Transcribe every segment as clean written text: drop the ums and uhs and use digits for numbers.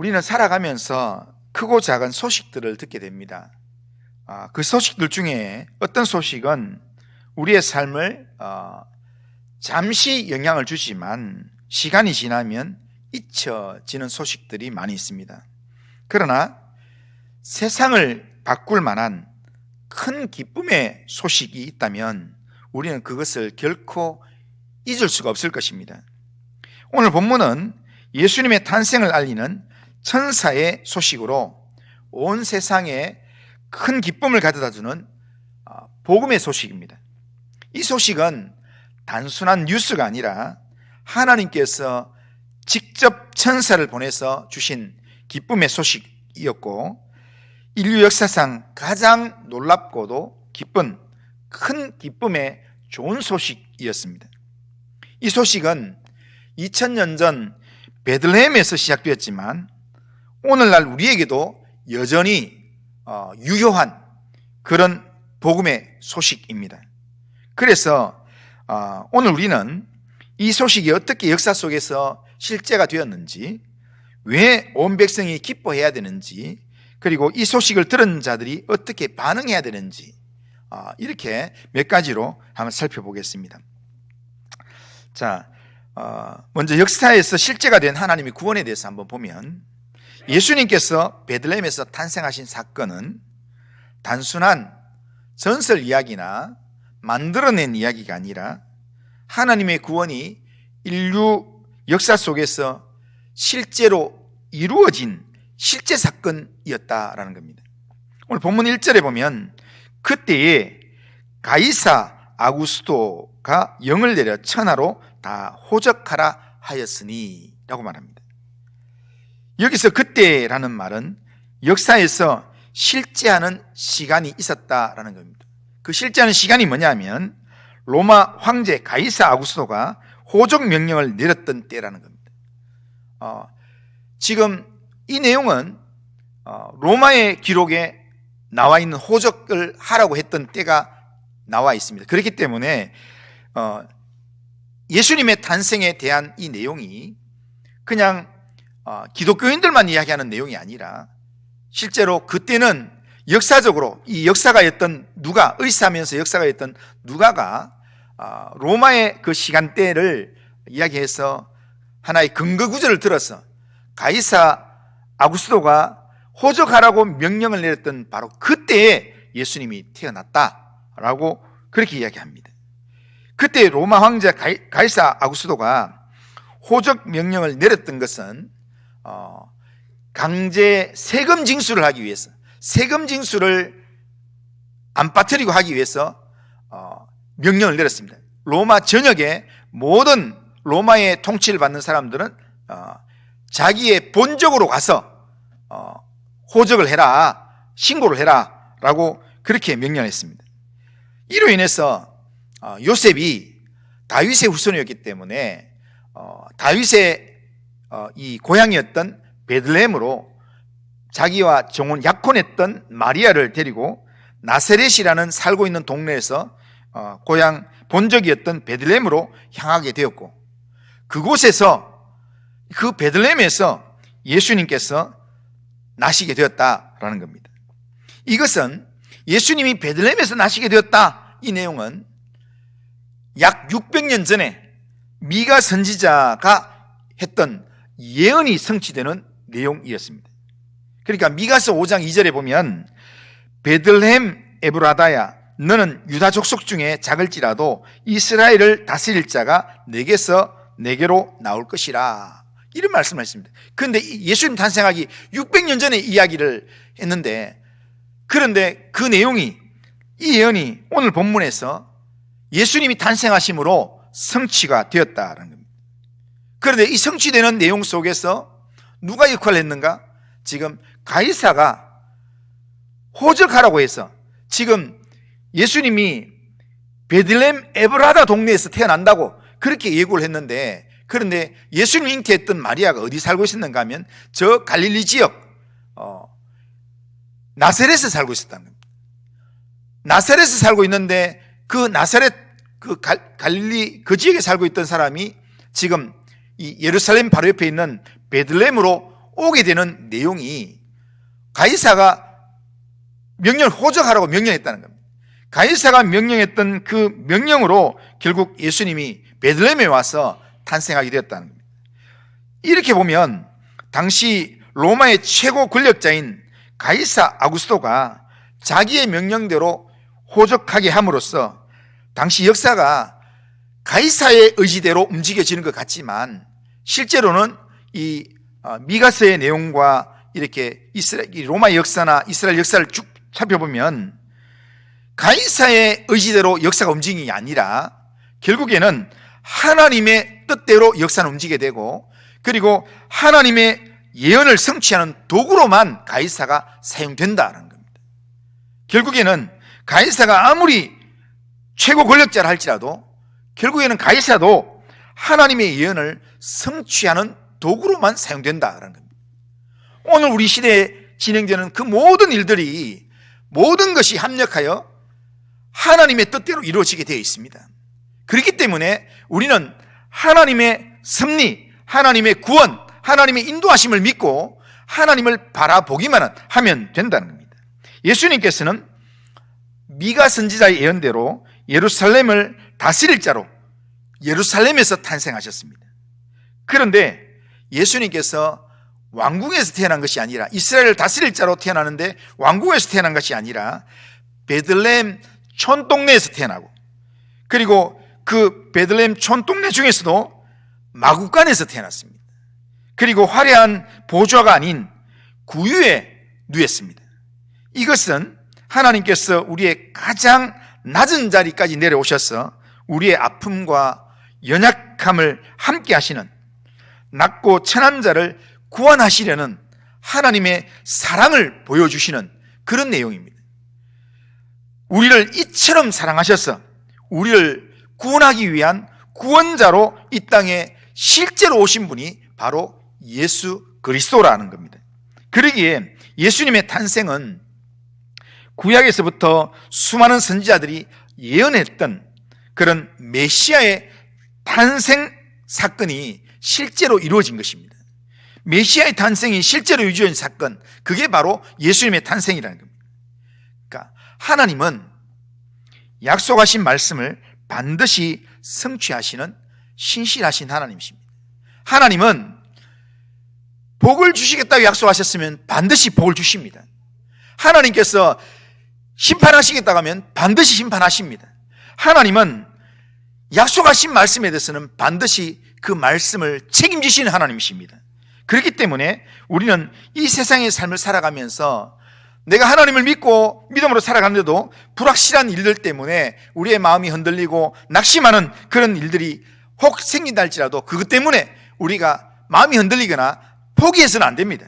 우리는 살아가면서 크고 작은 소식들을 듣게 됩니다. 그 소식들 중에 어떤 소식은 우리의 삶을 잠시 영향을 주지만 시간이 지나면 잊혀지는 소식들이 많이 있습니다. 그러나 세상을 바꿀 만한 큰 기쁨의 소식이 있다면 우리는 그것을 결코 잊을 수가 없을 것입니다. 오늘 본문은 예수님의 탄생을 알리는 천사의 소식으로 온 세상에 큰 기쁨을 가져다주는 복음의 소식입니다. 이 소식은 단순한 뉴스가 아니라 하나님께서 직접 천사를 보내서 주신 기쁨의 소식이었고, 인류 역사상 가장 놀랍고도 기쁜 큰 기쁨의 좋은 소식이었습니다. 이 소식은 2000년 전 베들레헴에서 시작되었지만 오늘날 우리에게도 여전히 유효한 그런 복음의 소식입니다. 그래서 오늘 우리는 이 소식이 어떻게 역사 속에서 실제가 되었는지, 왜 온 백성이 기뻐해야 되는지, 그리고 이 소식을 들은 자들이 어떻게 반응해야 되는지, 이렇게 몇 가지로 한번 살펴보겠습니다. 자, 먼저 역사에서 실제가 된 하나님의 구원에 대해서 한번 보면, 예수님께서 베들레헴에서 탄생하신 사건은 단순한 전설 이야기나 만들어낸 이야기가 아니라 하나님의 구원이 인류 역사 속에서 실제로 이루어진 실제 사건이었다라는 겁니다. 오늘 본문 1절에 보면 그때에 가이사 아구스토가 영을 내려 천하로 다 호적하라 하였으니 라고 말합니다. 여기서 그때라는 말은 역사에서 실제하는 시간이 있었다라는 겁니다. 그 실제하는 시간이 뭐냐면 로마 황제 가이사 아구스토가 호적 명령을 내렸던 때라는 겁니다. 지금 이 내용은 로마의 기록에 나와 있는 호적을 하라고 했던 때가 나와 있습니다. 그렇기 때문에 예수님의 탄생에 대한 이 내용이 그냥 기독교인들만 이야기하는 내용이 아니라 실제로 그때는 역사적으로 이 역사가였던 누가, 의사하면서 역사가였던 누가가 로마의 그 시간대를 이야기해서 하나의 근거 구절을 들어서 가이사 아구스토가 호적하라고 명령을 내렸던 바로 그때에 예수님이 태어났다라고 그렇게 이야기합니다. 그때 로마 황제 가이사 아구스토가 호적 명령을 내렸던 것은 강제 세금 징수를 하기 위해서, 세금 징수를 안 빠뜨리고 하기 위해서 명령을 내렸습니다. 로마 전역에 모든 로마의 통치를 받는 사람들은 자기의 본적으로 가서 호적을 해라, 신고를 해라 라고 그렇게 명령했습니다. 이로 인해서 요셉이 다윗의 후손이었기 때문에 다윗의 이 고향이었던 베들레헴으로 자기와 정혼 약혼했던 마리아를 데리고 나세렛이라는 살고 있는 동네에서 고향 본적이었던 베들레헴으로 향하게 되었고, 그곳에서 그 베들레헴에서 예수님께서 나시게 되었다라는 겁니다. 이것은 예수님이 베들레헴에서 나시게 되었다, 이 내용은 약 600년 전에 미가 선지자가 했던 예언이 성취되는 내용이었습니다. 그러니까 미가서 5장 2절에 보면 베들레헴 에브라다야 너는 유다 족속 중에 작을지라도 이스라엘을 다스릴 자가 내게로 나올 것이라, 이런 말씀을 했습니다. 그런데 예수님 탄생하기 600년 전에 이야기를 했는데, 그런데 그 내용이, 이 예언이 오늘 본문에서 예수님이 탄생하심으로 성취가 되었다는 겁니다. 그런데 이 성취되는 내용 속에서 누가 역할을 했는가? 지금 가이사가 호적하라고 해서 지금 예수님이 베들레헴 에브라다 동네에서 태어난다고 그렇게 예고를 했는데, 그런데 예수님이 잉태했던 마리아가 어디 살고 있었는가 하면 저 갈릴리 지역 나사렛에 살고 있었다는 겁니다. 나사렛에 살고 있는데 그 나사렛 그 갈릴리 그 지역에 살고 있던 사람이 지금 이 예루살렘 바로 옆에 있는 베들레헴으로 오게 되는 내용이 가이사가 명령을 호적하라고 명령했다는 겁니다. 가이사가 명령했던 그 명령으로 결국 예수님이 베들레헴에 와서 탄생하게 되었다는 겁니다. 이렇게 보면 당시 로마의 최고 권력자인 가이사 아구스토가 자기의 명령대로 호적하게 함으로써 당시 역사가 가이사의 의지대로 움직여지는 것 같지만 실제로는 이 미가서의 내용과 이렇게 로마의 역사나 이스라엘 역사를 쭉 살펴보면 가이사의 의지대로 역사가 움직이는 게 아니라 결국에는 하나님의 뜻대로 역사는 움직이게 되고, 그리고 하나님의 예언을 성취하는 도구로만 가이사가 사용된다는 겁니다. 결국에는 가이사가 아무리 최고 권력자라 할지라도 결국에는 가이사도 하나님의 예언을 성취하는 도구로만 사용된다는 겁니다. 오늘 우리 시대에 진행되는 그 모든 일들이, 모든 것이 합력하여 하나님의 뜻대로 이루어지게 되어 있습니다. 그렇기 때문에 우리는 하나님의 섭리, 하나님의 구원, 하나님의 인도하심을 믿고 하나님을 바라보기만 하면 된다는 겁니다. 예수님께서는 미가 선지자의 예언대로 예루살렘을 다스릴 자로 예루살렘에서 탄생하셨습니다. 그런데 예수님께서 왕궁에서 태어난 것이 아니라, 이스라엘을 다스릴 자로 태어나는데 왕궁에서 태어난 것이 아니라 베들레헴 촌동네에서 태어나고, 그리고 그 베들레헴 촌동네 중에서도 마구간에서 태어났습니다. 그리고 화려한 보좌가 아닌 구유에 누웠습니다. 이것은 하나님께서 우리의 가장 낮은 자리까지 내려오셔서 우리의 아픔과 연약함을 함께 하시는, 낮고 천한 자를 구원하시려는 하나님의 사랑을 보여주시는 그런 내용입니다. 우리를 이처럼 사랑하셔서 우리를 구원하기 위한 구원자로 이 땅에 실제로 오신 분이 바로 예수 그리스도라는 겁니다. 그러기에 예수님의 탄생은 구약에서부터 수많은 선지자들이 예언했던 그런 메시아의 탄생 사건이 실제로 이루어진 것입니다. 메시아의 탄생이 실제로 이루어진 사건, 그게 바로 예수님의 탄생이라는 겁니다. 그러니까 하나님은 약속하신 말씀을 반드시 성취하시는 신실하신 하나님이십니다. 하나님은 복을 주시겠다고 약속하셨으면 반드시 복을 주십니다. 하나님께서 심판하시겠다고 하면 반드시 심판하십니다. 하나님은 약속하신 말씀에 대해서는 반드시 그 말씀을 책임지시는 하나님이십니다. 그렇기 때문에 우리는 이 세상의 삶을 살아가면서 내가 하나님을 믿고 믿음으로 살아가는데도 불확실한 일들 때문에 우리의 마음이 흔들리고 낙심하는 그런 일들이 혹 생긴다 할지라도 그것 때문에 우리가 마음이 흔들리거나 포기해서는 안 됩니다.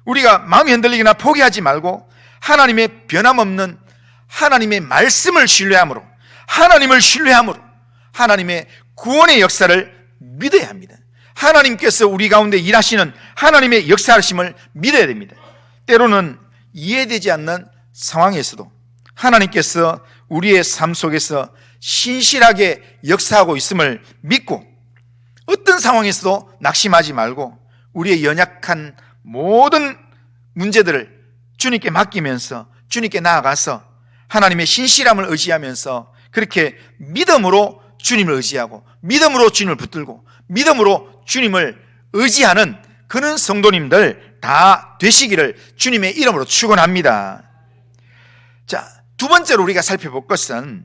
우리가 마음이 흔들리거나 포기하지 말고 하나님의 변함없는 하나님의 말씀을 신뢰함으로, 하나님을 신뢰함으로 하나님의 구원의 역사를 믿어야 합니다. 하나님께서 우리 가운데 일하시는 하나님의 역사하심을 믿어야 됩니다. 때로는 이해되지 않는 상황에서도 하나님께서 우리의 삶 속에서 신실하게 역사하고 있음을 믿고, 어떤 상황에서도 낙심하지 말고 우리의 연약한 모든 문제들을 주님께 맡기면서 주님께 나아가서 하나님의 신실함을 의지하면서 그렇게 믿음으로 주님을 의지하고 믿음으로 주님을 붙들고 믿음으로 주님을 의지하는 그런 성도님들 다 되시기를 주님의 이름으로 축원합니다. 자, 두 번째로 우리가 살펴볼 것은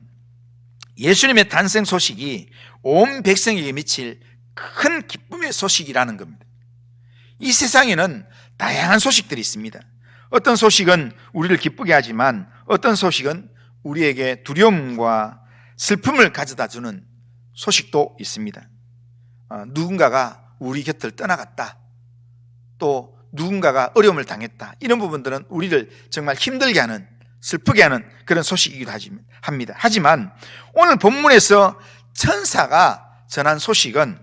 예수님의 탄생 소식이 온 백성에게 미칠 큰 기쁨의 소식이라는 겁니다. 이 세상에는 다양한 소식들이 있습니다. 어떤 소식은 우리를 기쁘게 하지만 어떤 소식은 우리에게 두려움과 슬픔을 가져다 주는 소식도 있습니다. 누군가가 우리 곁을 떠나갔다, 또 누군가가 어려움을 당했다, 이런 부분들은 우리를 정말 힘들게 하는, 슬프게 하는 그런 소식이기도 합니다. 하지만 오늘 본문에서 천사가 전한 소식은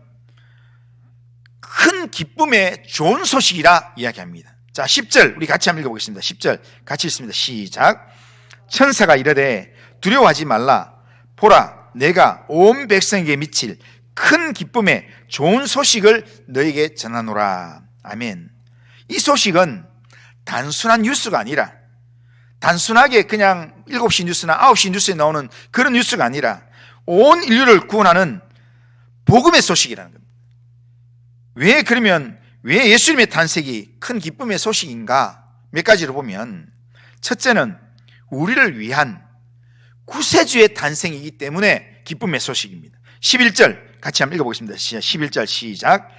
큰 기쁨의 좋은 소식이라 이야기합니다. 자, 10절 우리 같이 한번 읽어보겠습니다. 10절 같이 읽습니다. 시작. 천사가 이르되 두려워하지 말라. 보라, 내가 온 백성에게 미칠 큰 기쁨의 좋은 소식을 너에게 전하노라. 아멘. 이 소식은 단순한 뉴스가 아니라, 단순하게 그냥 7시 뉴스나 9시 뉴스에 나오는 그런 뉴스가 아니라 온 인류를 구원하는 복음의 소식이라는 겁니다. 왜 예수님의 탄생이 큰 기쁨의 소식인가? 몇 가지로 보면, 첫째는 우리를 위한 구세주의 탄생이기 때문에 기쁨의 소식입니다. 11절 같이 한번 읽어보겠습니다. 11절 시작.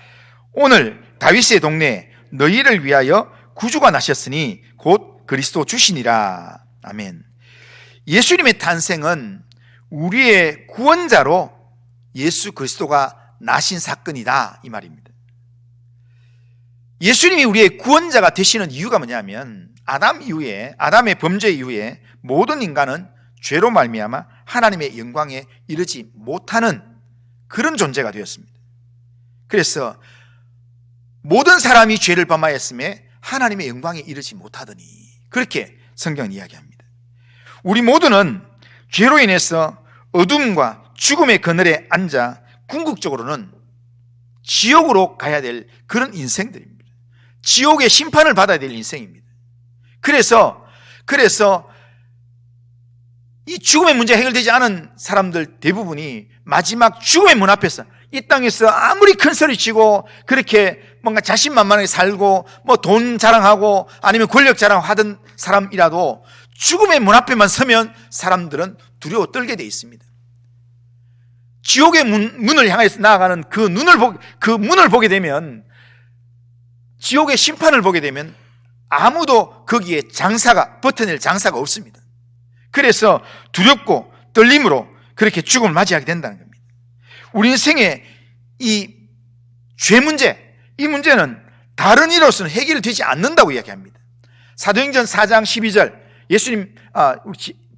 오늘 다윗의 동네에 너희를 위하여 구주가 나셨으니 곧 그리스도 주시니라. 아멘. 예수님의 탄생은 우리의 구원자로 예수 그리스도가 나신 사건이다, 이 말입니다. 예수님이 우리의 구원자가 되시는 이유가 뭐냐면, 아담의 범죄 이후에 모든 인간은 죄로 말미암아 하나님의 영광에 이르지 못하는 그런 존재가 되었습니다. 그래서 모든 사람이 죄를 범하였음에 하나님의 영광에 이르지 못하더니, 그렇게 성경은 이야기합니다. 우리 모두는 죄로 인해서 어둠과 죽음의 그늘에 앉아 궁극적으로는 지옥으로 가야 될 그런 인생들입니다. 지옥의 심판을 받아야 될 인생입니다. 그래서 이 죽음의 문제가 해결되지 않은 사람들 대부분이 마지막 죽음의 문 앞에서, 이 땅에서 아무리 큰 소리 치고 그렇게 뭔가 자신만만하게 살고 뭐 돈 자랑하고 아니면 권력 자랑하던 사람이라도 죽음의 문 앞에만 서면 사람들은 두려워 떨게 돼 있습니다. 지옥의 문을 향해서 나아가는 그 문을 보게 되면, 지옥의 심판을 보게 되면 아무도 거기에 버텨낼 장사가 없습니다. 그래서 두렵고 떨림으로 그렇게 죽음을 맞이하게 된다는 겁니다. 우리 인생의 이 죄 문제, 이 문제는 다른 이로서는 해결되지 않는다고 이야기합니다. 사도행전 4장 12절,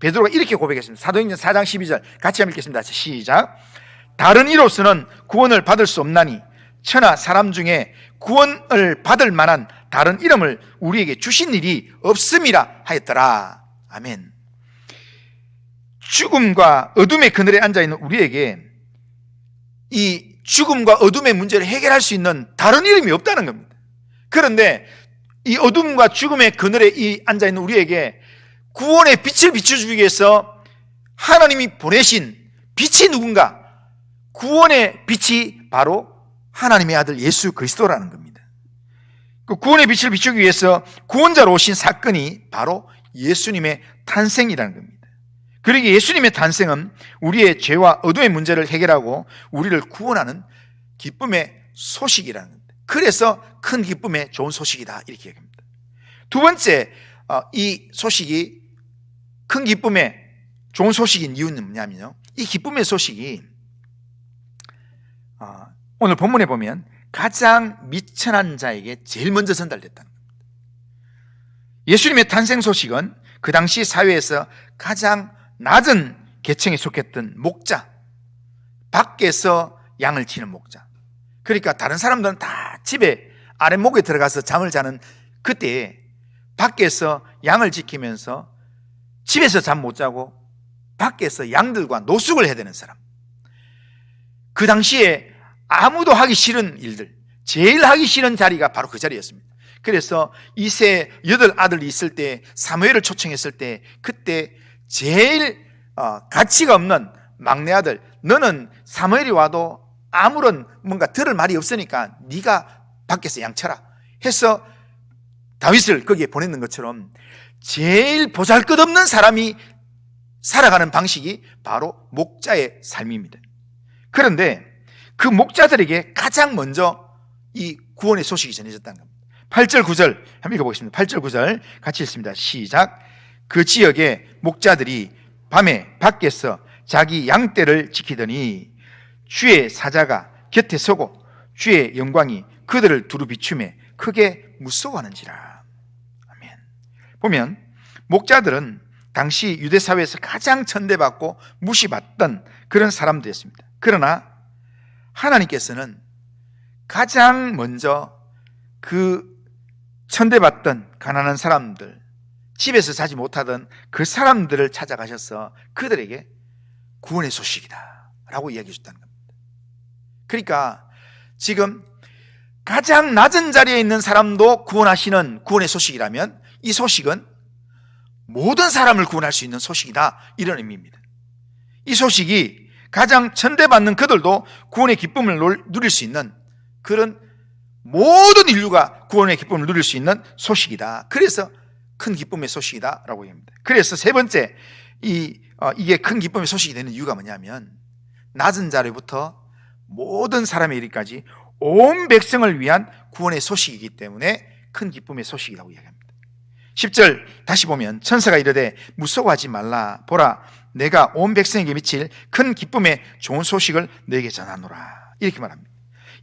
베드로가 이렇게 고백했습니다. 사도행전 4장 12절 같이 한번 읽겠습니다. 시작. 다른 이로서는 구원을 받을 수 없나니 천하 사람 중에 구원을 받을 만한 다른 이름을 우리에게 주신 일이 없음이라 하였더라. 아멘. 죽음과 어둠의 그늘에 앉아있는 우리에게 이 죽음과 어둠의 문제를 해결할 수 있는 다른 이름이 없다는 겁니다. 그런데 이 어둠과 죽음의 그늘에 앉아있는 우리에게 구원의 빛을 비춰주기 위해서 하나님이 보내신 빛이 누군가? 구원의 빛이 바로 하나님의 아들 예수 그리스도라는 겁니다. 그 구원의 빛을 비추기 위해서 구원자로 오신 사건이 바로 예수님의 탄생이라는 겁니다. 그러기에 예수님의 탄생은 우리의 죄와 어둠의 문제를 해결하고 우리를 구원하는 기쁨의 소식이라는 겁니다. 그래서 큰 기쁨의 좋은 소식이다, 이렇게 얘기합니다. 두 번째, 이 소식이 큰 기쁨의 좋은 소식인 이유는 뭐냐면요, 이 기쁨의 소식이 오늘 본문에 보면 가장 미천한 자에게 제일 먼저 전달됐다는 겁니다. 예수님의 탄생 소식은 그 당시 사회에서 가장 낮은 계층에 속했던 목자, 밖에서 양을 치는 목자, 그러니까 다른 사람들은 다 집에 아랫목에 들어가서 잠을 자는 그때 밖에서 양을 지키면서 집에서 잠 못 자고 밖에서 양들과 노숙을 해야 되는 사람, 그 당시에 아무도 하기 싫은 일들, 제일 하기 싫은 자리가 바로 그 자리였습니다. 그래서 이세 8아들이 있을 때 사무엘을 초청했을 때 그때 제일 가치가 없는 막내 아들, 너는 사무엘이 와도 아무런 뭔가 들을 말이 없으니까 네가 밖에서 양쳐라 해서 다윗을 거기에 보냈는 것처럼 제일 보잘것없는 사람이 살아가는 방식이 바로 목자의 삶입니다. 그런데 그 목자들에게 가장 먼저 이 구원의 소식이 전해졌다는 겁니다. 8절 9절 한번 읽어보겠습니다. 8절 9절 같이 읽습니다. 시작. 그 지역의 목자들이 밤에 밖에서 자기 양떼를 지키더니 주의 사자가 곁에 서고 주의 영광이 그들을 두루 비추매 크게 무서워하는지라. 아멘. 보면 목자들은 당시 유대 사회에서 가장 천대받고 무시받던 그런 사람들이었습니다. 그러나 하나님께서는 가장 먼저 그 천대받던 가난한 사람들, 집에서 자지 못하던 그 사람들을 찾아가셔서 그들에게 구원의 소식이다 라고 이야기해 줬다는 겁니다. 그러니까 지금 가장 낮은 자리에 있는 사람도 구원하시는 구원의 소식이라면 이 소식은 모든 사람을 구원할 수 있는 소식이다, 이런 의미입니다. 이 소식이 가장 천대받는 그들도 구원의 기쁨을 누릴 수 있는, 그런 모든 인류가 구원의 기쁨을 누릴 수 있는 소식이다. 그래서 큰 기쁨의 소식이다 라고 합니다. 그래서 세 번째, 이게 큰 기쁨의 소식이 되는 이유가 뭐냐면, 낮은 자리부터 모든 사람의 이르기까지 온 백성을 위한 구원의 소식이기 때문에 큰 기쁨의 소식이라고 이야기합니다. 10절 다시 보면, 천사가 이르되 무서워하지 말라. 보라, 내가 온 백성에게 미칠 큰 기쁨의 좋은 소식을 너에게 전하노라, 이렇게 말합니다.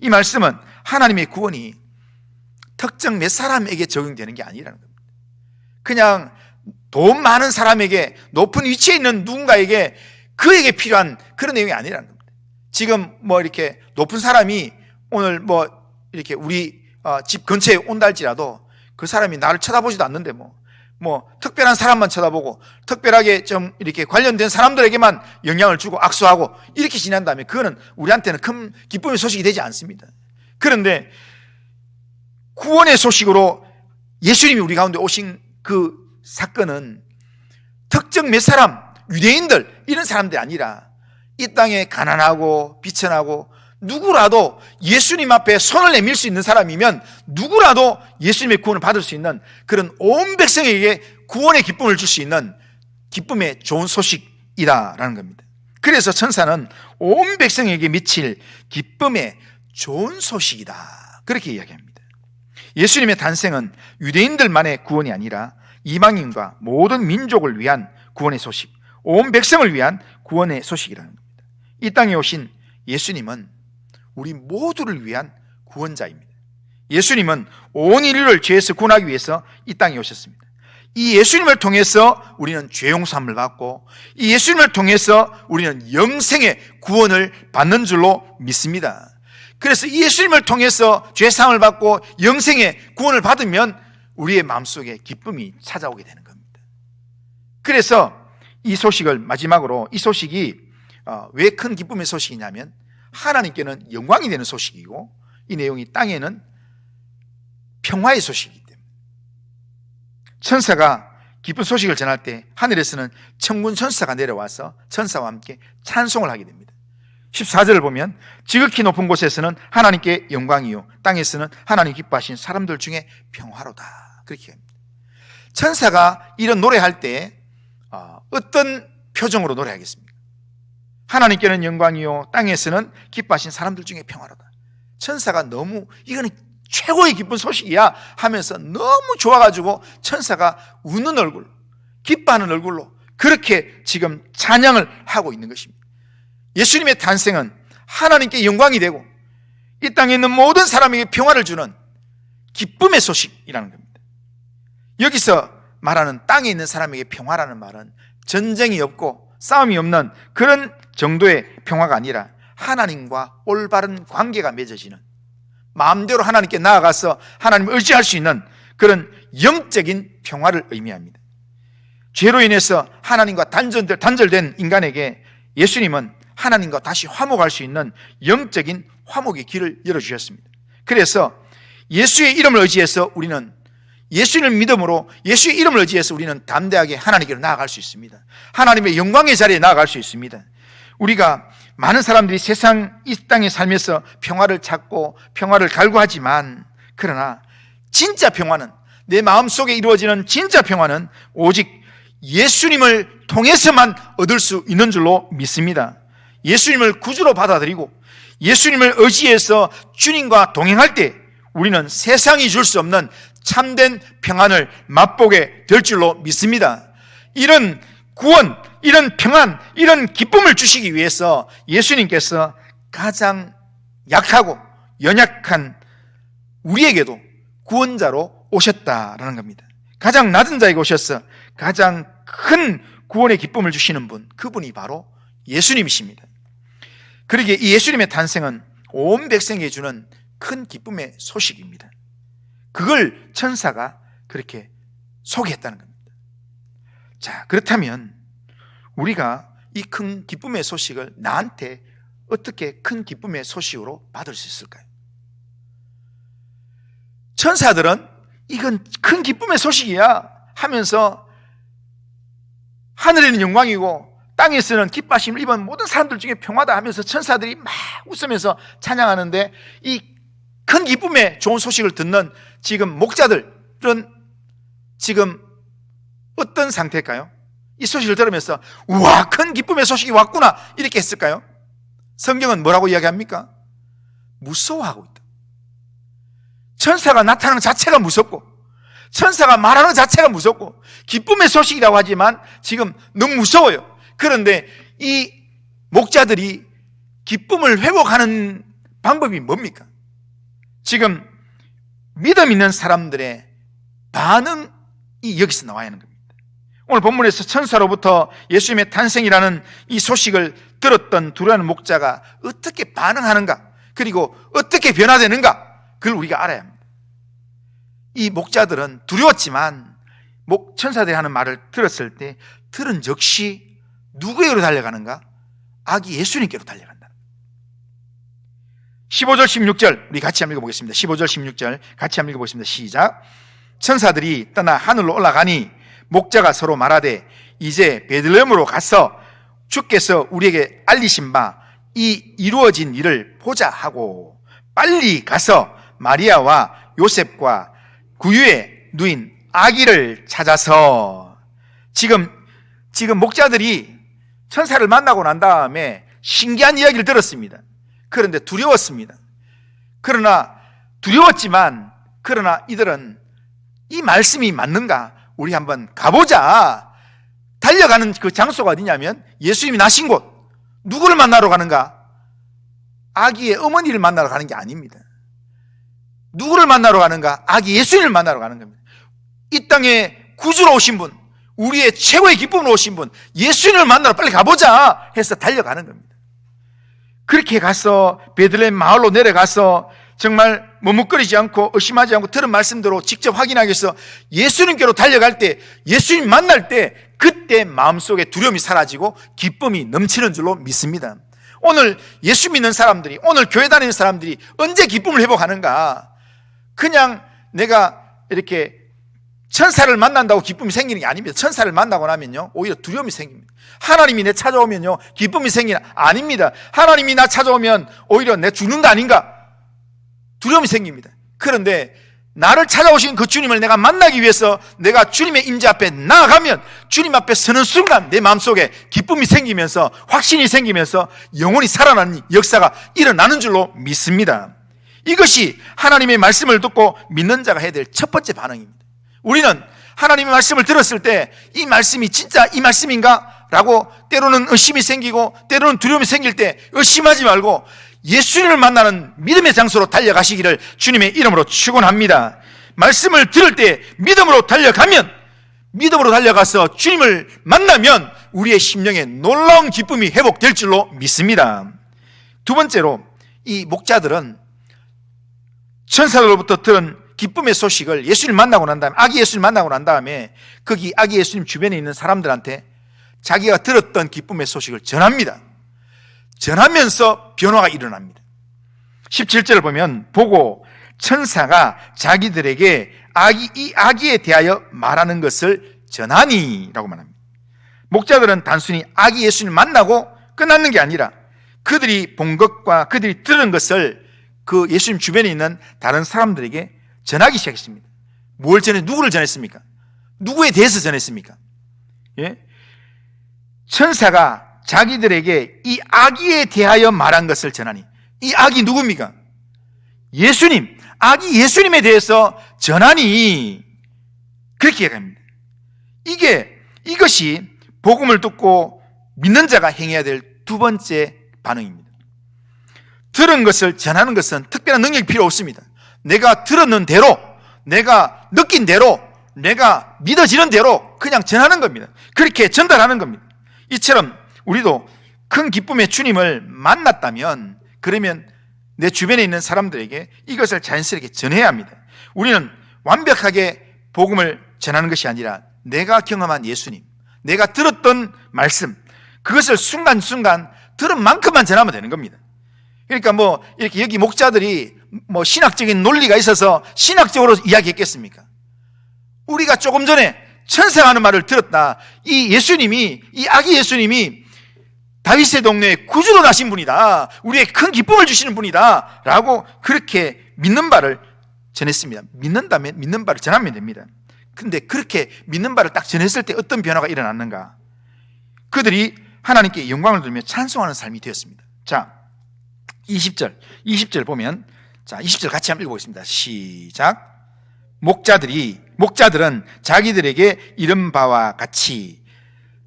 이 말씀은 하나님의 구원이 특정 몇 사람에게 적용되는 게 아니라는 겁니다. 그냥 돈 많은 사람에게, 높은 위치에 있는 누군가에게, 그에게 필요한 그런 내용이 아니라는 겁니다. 지금 이렇게 높은 사람이 오늘 이렇게 우리 집 근처에 온다 할지라도 그 사람이 나를 쳐다보지도 않는데 특별한 사람만 쳐다보고 특별하게 좀 이렇게 관련된 사람들에게만 영향을 주고 악수하고 이렇게 지낸다면 그거는 우리한테는 큰 기쁨의 소식이 되지 않습니다. 그런데 구원의 소식으로 예수님이 우리 가운데 오신 그 사건은 특정 몇 사람, 유대인들, 이런 사람들이 아니라 이 땅에 가난하고 비천하고 누구라도 예수님 앞에 손을 내밀 수 있는 사람이면 누구라도 예수님의 구원을 받을 수 있는 그런 온 백성에게 구원의 기쁨을 줄 수 있는 기쁨의 좋은 소식이다라는 겁니다. 그래서 천사는 온 백성에게 미칠 기쁨의 좋은 소식이다, 그렇게 이야기합니다. 예수님의 탄생은 유대인들만의 구원이 아니라 이방인과 모든 민족을 위한 구원의 소식, 온 백성을 위한 구원의 소식이라는 겁니다. 이 땅에 오신 예수님은 우리 모두를 위한 구원자입니다. 예수님은 온 인류를 죄에서 구원하기 위해서 이 땅에 오셨습니다. 이 예수님을 통해서 우리는 죄 용서함을 받고, 이 예수님을 통해서 우리는 영생의 구원을 받는 줄로 믿습니다. 그래서 이 예수님을 통해서 죄 사함을 받고 영생의 구원을 받으면 우리의 마음속에 기쁨이 찾아오게 되는 겁니다. 그래서 이 소식을 마지막으로, 이 소식이 왜 큰 기쁨의 소식이냐면 하나님께는 영광이 되는 소식이고, 이 내용이 땅에는 평화의 소식이기 때문에 천사가 기쁜 소식을 전할 때 하늘에서는 천군 천사가 내려와서 천사와 함께 찬송을 하게 됩니다. 14절을 보면 지극히 높은 곳에서는 하나님께 영광이요 땅에서는 하나님 기뻐하신 사람들 중에 평화로다, 그렇게 합니다. 천사가 이런 노래할 때 어떤 표정으로 노래하겠습니까? 하나님께는 영광이요 땅에서는 기뻐하신 사람들 중에 평화로다. 천사가 너무 이거는 최고의 기쁜 소식이야 하면서 너무 좋아가지고 천사가 웃는 얼굴, 기뻐하는 얼굴로 그렇게 지금 찬양을 하고 있는 것입니다. 예수님의 탄생은 하나님께 영광이 되고 이 땅에 있는 모든 사람에게 평화를 주는 기쁨의 소식이라는 겁니다. 여기서 말하는 땅에 있는 사람에게 평화라는 말은 전쟁이 없고 싸움이 없는 그런 정도의 평화가 아니라 하나님과 올바른 관계가 맺어지는, 마음대로 하나님께 나아가서 하나님을 의지할 수 있는 그런 영적인 평화를 의미합니다. 죄로 인해서 하나님과 단절된 인간에게 예수님은 하나님과 다시 화목할 수 있는 영적인 화목의 길을 열어주셨습니다. 그래서 예수의 이름을 의지해서 우리는, 예수님을 믿음으로 예수의 이름을 의지해서 우리는 담대하게 하나님께로 나아갈 수 있습니다. 하나님의 영광의 자리에 나아갈 수 있습니다. 우리가 많은 사람들이 이 땅에 살면서 평화를 찾고 평화를 갈구하지만, 그러나 진짜 평화는, 내 마음속에 이루어지는 진짜 평화는 오직 예수님을 통해서만 얻을 수 있는 줄로 믿습니다. 예수님을 구주로 받아들이고 예수님을 의지해서 주님과 동행할 때 우리는 세상이 줄 수 없는 참된 평안을 맛보게 될 줄로 믿습니다. 이런 구원, 이런 평안, 이런 기쁨을 주시기 위해서 예수님께서 가장 약하고 연약한 우리에게도 구원자로 오셨다라는 겁니다. 가장 낮은 자에게 오셔서 가장 큰 구원의 기쁨을 주시는 분, 그분이 바로 예수님이십니다. 그러기에 이 예수님의 탄생은 온 백성에게 주는 큰 기쁨의 소식입니다. 그걸 천사가 그렇게 소개했다는 겁니다. 자, 그렇다면 우리가 이 큰 기쁨의 소식을 나한테 어떻게 큰 기쁨의 소식으로 받을 수 있을까요? 천사들은 이건 큰 기쁨의 소식이야 하면서 하늘에는 영광이고 땅에서는 기뻐하심을 입은 모든 사람들 중에 평화다 하면서 천사들이 막 웃으면서 찬양하는데, 이 큰 기쁨의 좋은 소식을 듣는 지금 목자들은 지금 어떤 상태일까요? 이 소식을 들으면서 우와, 큰 기쁨의 소식이 왔구나 이렇게 했을까요? 성경은 뭐라고 이야기합니까? 무서워하고 있다. 천사가 나타나는 자체가 무섭고, 천사가 말하는 자체가 무섭고, 기쁨의 소식이라고 하지만 지금 너무 무서워요. 그런데 이 목자들이 기쁨을 회복하는 방법이 뭡니까? 지금 믿음 있는 사람들의 반응이 여기서 나와야 하는 겁니다. 오늘 본문에서 천사로부터 예수님의 탄생이라는 이 소식을 들었던 두려워하는 목자가 어떻게 반응하는가, 그리고 어떻게 변화되는가, 그걸 우리가 알아야 합니다. 이 목자들은 두려웠지만 천사들이 하는 말을 들었을 때 들은 즉시 누구에게로 달려가는가? 아기 예수님께로 달려간다. 15절 16절 우리 같이 한번 읽어보겠습니다. 15절 16절 같이 한번 읽어보겠습니다. 시작. 천사들이 떠나 하늘로 올라가니 목자가 서로 말하되 이제 베들레헴으로 가서 주께서 우리에게 알리신 바 이 이루어진 일을 보자 하고 빨리 가서 마리아와 요셉과 구유에 누인 아기를 찾아서, 지금 목자들이 천사를 만나고 난 다음에 신기한 이야기를 들었습니다. 그런데 두려웠습니다. 두려웠지만 이들은 이 말씀이 맞는가? 우리 한번 가보자. 달려가는 그 장소가 어디냐면 예수님이 나신 곳. 누구를 만나러 가는가? 아기의 어머니를 만나러 가는 게 아닙니다. 누구를 만나러 가는가? 아기 예수님을 만나러 가는 겁니다. 이 땅에 구주로 오신 분, 우리의 최고의 기쁨으로 오신 분, 예수님을 만나러 빨리 가보자 해서 달려가는 겁니다. 그렇게 가서 베들레헴 마을로 내려가서 정말 머뭇거리지 않고 의심하지 않고 들은 말씀대로 직접 확인하기 위해서 예수님께로 달려갈 때, 예수님 만날 때 그때 마음속에 두려움이 사라지고 기쁨이 넘치는 줄로 믿습니다. 오늘 예수 믿는 사람들이, 오늘 교회 다니는 사람들이 언제 기쁨을 회복하는가? 그냥 내가 이렇게 천사를 만난다고 기쁨이 생기는 게 아닙니다. 천사를 만나고 나면요 오히려 두려움이 생깁니다. 하나님이 내 찾아오면요 기쁨이 생기나? 아닙니다. 하나님이 나 찾아오면 오히려 내 죽는 거 아닌가? 두려움이 생깁니다. 그런데 나를 찾아오신 그 주님을 내가 만나기 위해서 내가 주님의 임재 앞에 나아가면 주님 앞에 서는 순간 내 마음속에 기쁨이 생기면서 확신이 생기면서 영혼이 살아나는 역사가 일어나는 줄로 믿습니다. 이것이 하나님의 말씀을 듣고 믿는 자가 해야 될 첫 번째 반응입니다. 우리는 하나님의 말씀을 들었을 때 이 말씀이 진짜 이 말씀인가? 라고 때로는 의심이 생기고 때로는 두려움이 생길 때 의심하지 말고 예수님을 만나는 믿음의 장소로 달려가시기를 주님의 이름으로 축원합니다. 말씀을 들을 때 믿음으로 달려가서 주님을 만나면 우리의 심령에 놀라운 기쁨이 회복될 줄로 믿습니다. 두 번째로 이 목자들은 천사들로부터 들은 기쁨의 소식을 예수님을 만나고 난 다음에, 아기 예수님을 만나고 난 다음에 거기 아기 예수님 주변에 있는 사람들한테 자기가 들었던 기쁨의 소식을 전합니다. 전하면서 변화가 일어납니다. 17절을 보면 보고 천사가 자기들에게 이 아기에 대하여 말하는 것을 전하니 라고 말합니다. 목자들은 단순히 아기 예수님을 만나고 끝났는 게 아니라 그들이 본 것과 그들이 들은 것을 그 예수님 주변에 있는 다른 사람들에게 전하기 시작했습니다. 누구를 전했습니까? 누구에 대해서 전했습니까? 예? 천사가 자기들에게 이 아기에 대하여 말한 것을 전하니, 이 아기 누굽니까? 예수님, 아기 예수님에 대해서 전하니, 그렇게 얘기합니다. 이것이 복음을 듣고 믿는 자가 행해야 될 두 번째 반응입니다. 들은 것을 전하는 것은 특별한 능력이 필요 없습니다. 내가 들었는 대로, 내가 느낀 대로, 내가 믿어지는 대로 그냥 전하는 겁니다. 그렇게 전달하는 겁니다. 이처럼 우리도 큰 기쁨의 주님을 만났다면 그러면 내 주변에 있는 사람들에게 이것을 자연스럽게 전해야 합니다. 우리는 완벽하게 복음을 전하는 것이 아니라 내가 경험한 예수님, 내가 들었던 말씀, 그것을 순간순간 들은 만큼만 전하면 되는 겁니다. 그러니까 이렇게 여기 목자들이 신학적인 논리가 있어서 신학적으로 이야기했겠습니까? 우리가 조금 전에 천사가 하는 말을 들었다. 이 아기 예수님이 다윗의 동네에 구주로 나신 분이다. 우리에게 큰 기쁨을 주시는 분이다. 라고 그렇게 믿는 바를 전했습니다. 믿는 바를 전하면 됩니다. 근데 그렇게 믿는 바를 딱 전했을 때 어떤 변화가 일어났는가? 그들이 하나님께 영광을 돌리며 찬송하는 삶이 되었습니다. 자, 20절 보면, 자, 20절 같이 한번 읽어보겠습니다. 시작. 목자들은 자기들에게 이른 바와 같이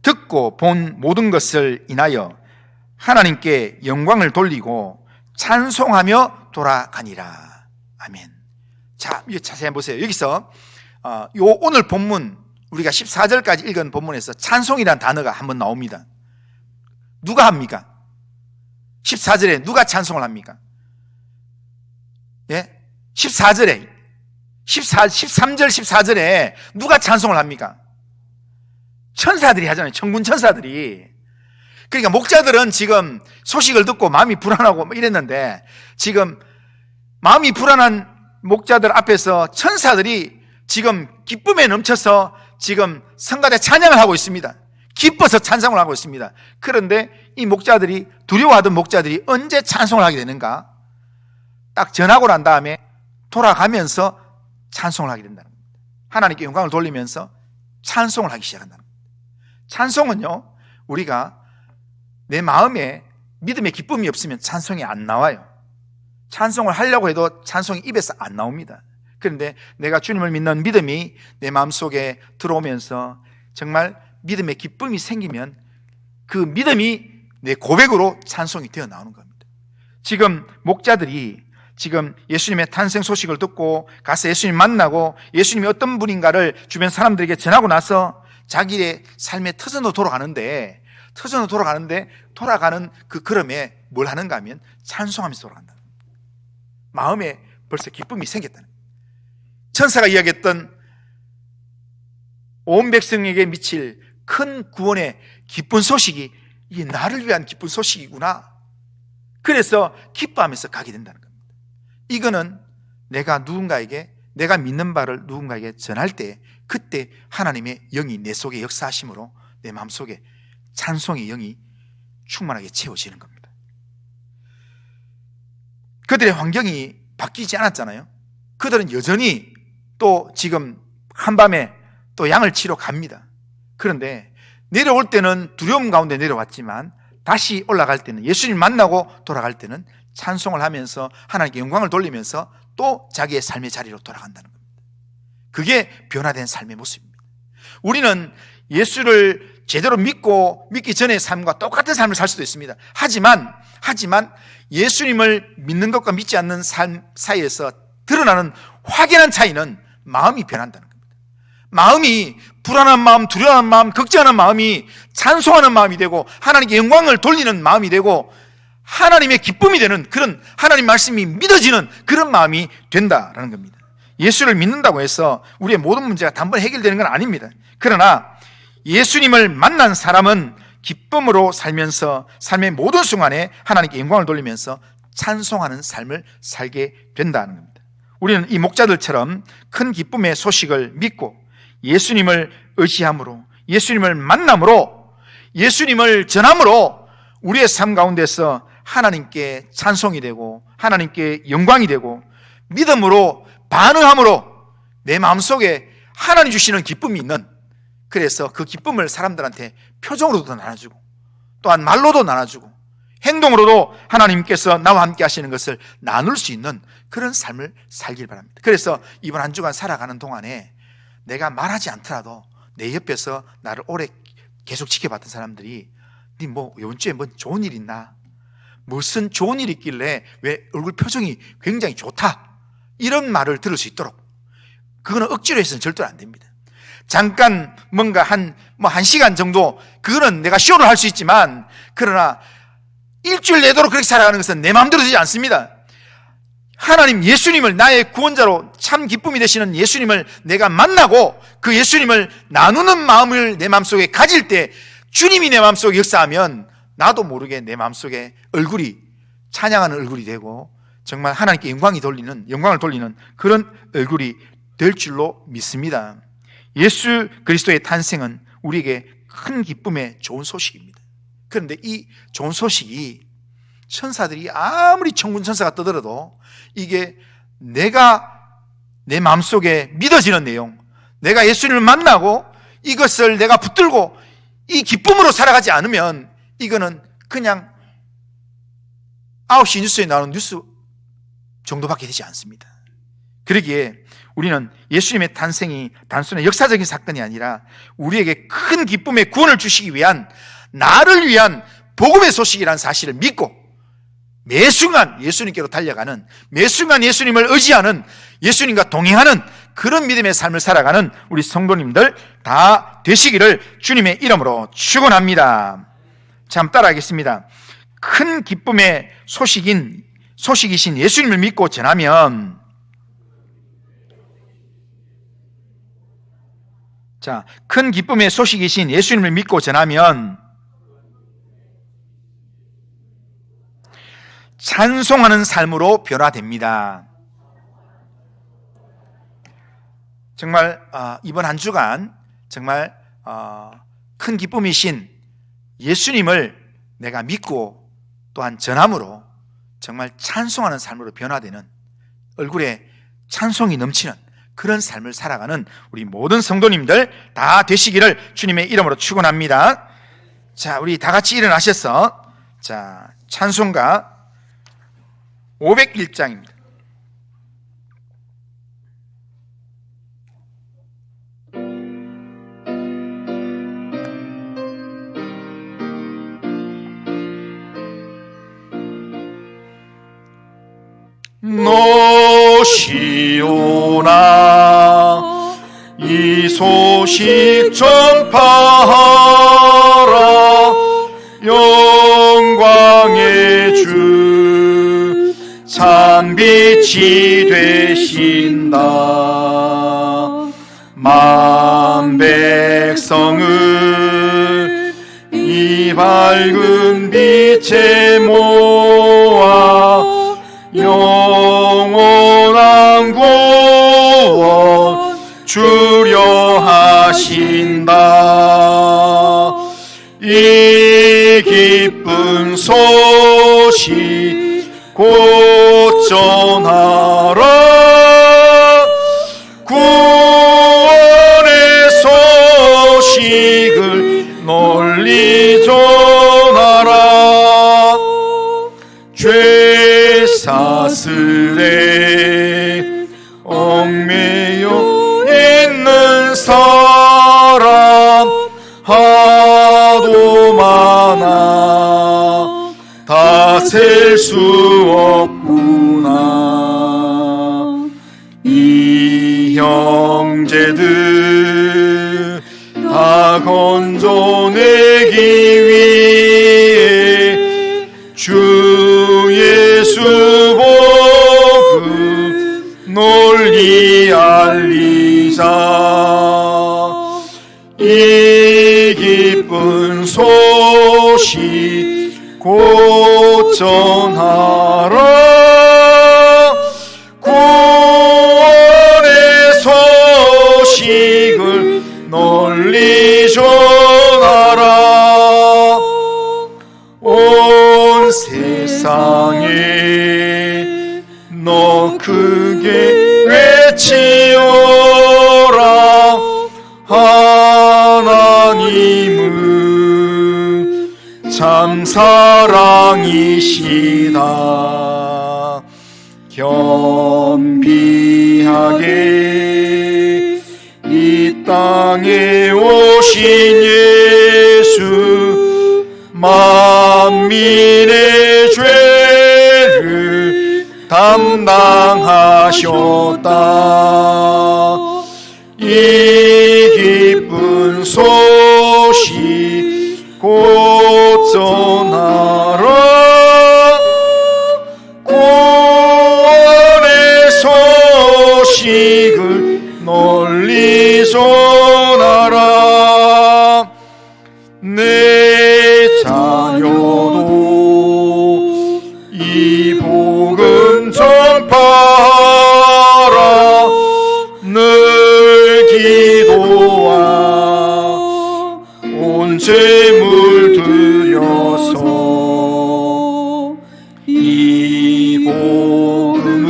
듣고 본 모든 것을 인하여 하나님께 영광을 돌리고 찬송하며 돌아가니라. 아멘. 자, 이거 자세히 보세요. 여기서 오늘 본문, 우리가 14절까지 읽은 본문에서 찬송이라는 단어가 한번 나옵니다. 누가 합니까? 14절에 누가 찬송을 합니까? 예? 13절, 14절에 누가 찬송을 합니까? 천사들이 하잖아요. 천군 천사들이. 그러니까 목자들은 지금 소식을 듣고 마음이 불안하고 이랬는데, 지금 마음이 불안한 목자들 앞에서 천사들이 지금 기쁨에 넘쳐서 지금 성가대 찬양을 하고 있습니다. 기뻐서 찬송을 하고 있습니다. 그런데 이 목자들이, 두려워하던 목자들이 언제 찬송을 하게 되는가? 딱 전하고 난 다음에 돌아가면서 찬송을 하게 된다는 겁니다. 하나님께 영광을 돌리면서 찬송을 하기 시작한다는 겁니다. 찬송은요, 우리가 내 마음에 믿음의 기쁨이 없으면 찬송이 안 나와요. 찬송을 하려고 해도 찬송이 입에서 안 나옵니다. 그런데 내가 주님을 믿는 믿음이 내 마음속에 들어오면서 정말 믿음의 기쁨이 생기면 그 믿음이 내 고백으로 찬송이 되어 나오는 겁니다. 지금 목자들이 지금 예수님의 탄생 소식을 듣고 가서 예수님 만나고 예수님이 어떤 분인가를 주변 사람들에게 전하고 나서 자기의 삶의 터전으로 돌아가는데 돌아가는 그 걸음에 뭘 하는가 하면 찬송하면서 돌아간다. 마음에 벌써 기쁨이 생겼다는 거예요. 천사가 이야기했던 온 백성에게 미칠 큰 구원의 기쁜 소식이 이게 나를 위한 기쁜 소식이구나. 그래서 기뻐하면서 가게 된다는 겁니다. 이거는 내가 믿는 바를 누군가에게 전할 때, 그때 하나님의 영이 내 속에 역사하심으로 내 마음속에 찬송의 영이 충만하게 채워지는 겁니다. 그들의 환경이 바뀌지 않았잖아요. 그들은 여전히 또 지금 한밤에 또 양을 치러 갑니다. 그런데 내려올 때는 두려움 가운데 내려왔지만 다시 올라갈 때는, 예수님 만나고 돌아갈 때는 찬송을 하면서 하나님께 영광을 돌리면서 또 자기의 삶의 자리로 돌아간다는 겁니다. 그게 변화된 삶의 모습입니다. 우리는 예수를 제대로 믿기 전의 삶과 똑같은 삶을 살 수도 있습니다. 하지만 예수님을 믿는 것과 믿지 않는 삶 사이에서 드러나는 확연한 차이는 마음이 변한다는 겁니다. 마음이 불안한 마음, 두려워하는 마음, 걱정하는 마음이 찬송하는 마음이 되고 하나님께 영광을 돌리는 마음이 되고 하나님의 기쁨이 되는, 그런 하나님 말씀이 믿어지는 그런 마음이 된다라는 겁니다. 예수를 믿는다고 해서 우리의 모든 문제가 단번에 해결되는 건 아닙니다. 그러나 예수님을 만난 사람은 기쁨으로 살면서 삶의 모든 순간에 하나님께 영광을 돌리면서 찬송하는 삶을 살게 된다는 겁니다. 우리는 이 목자들처럼 큰 기쁨의 소식을 믿고 예수님을 의지함으로, 예수님을 만남으로, 예수님을 전함으로 우리의 삶 가운데서 하나님께 찬송이 되고 하나님께 영광이 되고 믿음으로 반응함으로 내 마음속에 하나님 주시는 기쁨이 있는, 그래서 그 기쁨을 사람들한테 표정으로도 나눠주고 또한 말로도 나눠주고 행동으로도 하나님께서 나와 함께 하시는 것을 나눌 수 있는 그런 삶을 살길 바랍니다. 그래서 이번 한 주간 살아가는 동안에 내가 말하지 않더라도 내 옆에서 나를 오래 계속 지켜봤던 사람들이 니 이번 주에 좋은 일 있나? 무슨 좋은 일 있길래 왜 얼굴 표정이 굉장히 좋다? 이런 말을 들을 수 있도록, 그거는 억지로 해서는 절대로 안 됩니다. 잠깐 뭔가 한 시간 정도, 그거는 내가 쇼를 할 수 있지만, 그러나 일주일 내도록 그렇게 살아가는 것은 내 마음대로 되지 않습니다. 하나님 예수님을, 나의 구원자로 참 기쁨이 되시는 예수님을 내가 만나고 그 예수님을 나누는 마음을 내 마음속에 가질 때 주님이 내 마음속에 역사하면 나도 모르게 내 마음속에 얼굴이 찬양하는 얼굴이 되고 정말 하나님께 영광을 돌리는 그런 얼굴이 될 줄로 믿습니다. 예수 그리스도의 탄생은 우리에게 큰 기쁨의 좋은 소식입니다. 그런데 이 좋은 소식이 천사들이 아무리 천군 천사가 떠들어도 이게 내 마음속에 믿어지는 내용, 내가 예수님을 만나고 이것을 내가 붙들고 이 기쁨으로 살아가지 않으면 이거는 그냥 9시 뉴스에 나오는 뉴스 정도밖에 되지 않습니다. 그러기에 우리는 예수님의 탄생이 단순한 역사적인 사건이 아니라 우리에게 큰 기쁨의 구원을 주시기 위한, 나를 위한 복음의 소식이라는 사실을 믿고 매순간 예수님께로 달려가는, 매순간 예수님을 의지하는, 예수님과 동행하는 그런 믿음의 삶을 살아가는 우리 성도님들 다 되시기를 주님의 이름으로 축원합니다. 참 따라하겠습니다. 큰 기쁨의 소식이신 예수님을 믿고 전하면, 큰 기쁨의 소식이신 예수님을 믿고 전하면 찬송하는 삶으로 변화됩니다. 정말 이번 한 주간 정말 큰 기쁨이신 예수님을 내가 믿고 또한 전함으로 정말 찬송하는 삶으로 변화되는, 얼굴에 찬송이 넘치는 그런 삶을 살아가는 우리 모든 성도님들 다 되시기를 주님의 이름으로 축원합니다. 자, 우리 다 같이 일어나셔서 찬송가 501장입니다. 노시오나 이 소식 전파하라. 영광의 주 참 빛이 되신다. 만 백성을 이 밝은 빛에 모아 영원한 구원 주려 하신다. 이 기쁜 소식 곧 전하라. 구원의 소식을 널리 전하라. 죄 사슬에 얽매여 있는 사람 하도 많아 다 셀 수 없구나. 이 형제들 다 건져내기 위해 주 예수 복음 널리 알리자. 이 기쁜 소식 곧 전하라. 구원의 소식을 널리 전하라. 온 세상에 너 크게 외치어라. 하나님은 참 사랑이시다. 겸비하게 이 땅에 오신 예수 만민의 죄를 담당하셨다. 이 기쁜 소식 곧 전하라. 구원의 소식을 널리 전하라. 내 자녀도 이 복음 여호와 온 재물 드려서 이 복음을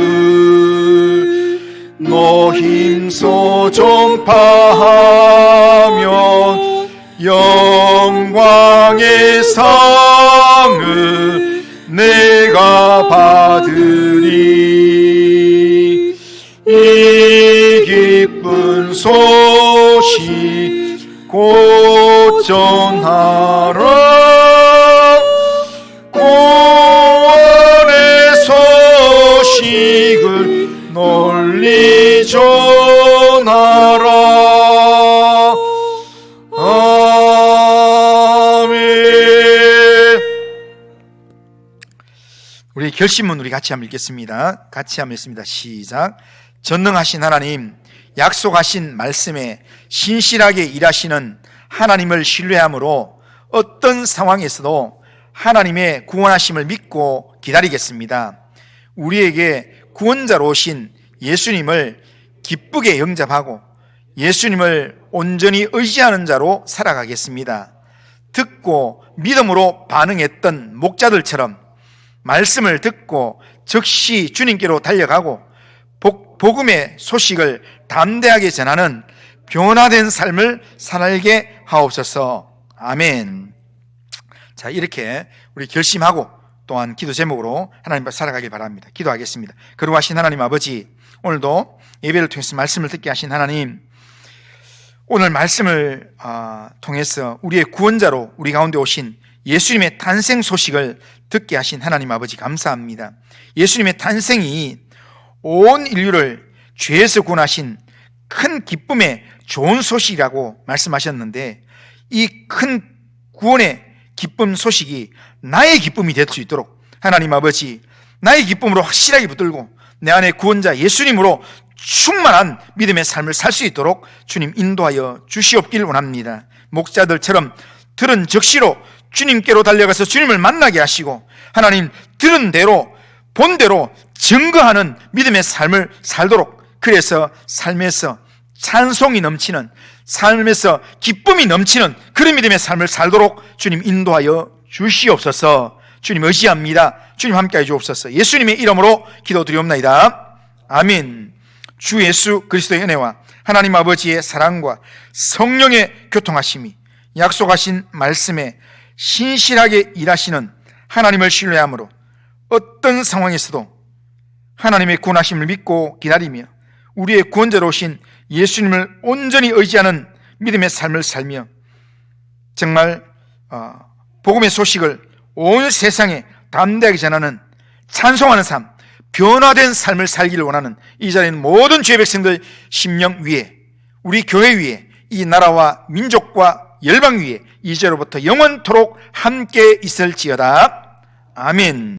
너 힘써 전파하면 영광의 상을 내가 받으리. 이 기쁜 소식 곧 전하라. 구원의 소식을 널리 전하라. 우리 결심문 우리 같이 한번 읽겠습니다. 같이 한번 읽습니다. 시작. 전능하신 하나님, 약속하신 말씀에 신실하게 일하시는 하나님을 신뢰함으로 어떤 상황에서도 하나님의 구원하심을 믿고 기다리겠습니다. 우리에게 구원자로 오신 예수님을 기쁘게 영접하고 예수님을 온전히 의지하는 자로 살아가겠습니다. 듣고 믿음으로 반응했던 목자들처럼 말씀을 듣고 즉시 주님께로 달려가고 복음의 소식을 담대하게 전하는 변화된 삶을 살게 하옵소서. 아멘. 자, 이렇게 우리 결심하고 또한 기도 제목으로 하나님 앞에 살아가길 바랍니다. 기도하겠습니다. 거룩하신 하나님 아버지, 오늘도 예배를 통해서 말씀을 듣게 하신 하나님, 오늘 말씀을 통해서 우리의 구원자로 우리 가운데 오신 예수님의 탄생 소식을 듣게 하신 하나님 아버지 감사합니다. 예수님의 탄생이 온 인류를 죄에서 구원하신 큰 기쁨의 좋은 소식이라고 말씀하셨는데, 이 큰 구원의 기쁨 소식이 나의 기쁨이 될 수 있도록 하나님 아버지, 나의 기쁨으로 확실하게 붙들고 내 안에 구원자 예수님으로 충만한 믿음의 삶을 살 수 있도록 주님 인도하여 주시옵길 원합니다. 목자들처럼 들은 적시로 주님께로 달려가서 주님을 만나게 하시고, 하나님 들은 대로 본 대로 증거하는 믿음의 삶을 살도록, 그래서 삶에서 찬송이 넘치는, 삶에서 기쁨이 넘치는 그런 믿음의 삶을 살도록 주님 인도하여 주시옵소서. 주님 의지합니다. 주님 함께해 주옵소서. 예수님의 이름으로 기도드리옵나이다. 아멘. 주 예수 그리스도의 은혜와 하나님 아버지의 사랑과 성령의 교통하심이 약속하신 말씀에 신실하게 일하시는 하나님을 신뢰함으로 어떤 상황에서도 하나님의 구원하심을 믿고 기다리며 우리의 구원자로 오신 예수님을 온전히 의지하는 믿음의 삶을 살며 정말 복음의 소식을 온 세상에 담대하게 전하는 찬송하는 삶, 변화된 삶을 살기를 원하는 이 자리에 있는 모든 주의 백성들 심령 위에, 우리 교회 위에, 이 나라와 민족과 열방 위에 이제로부터 영원토록 함께 있을지어다. 아멘.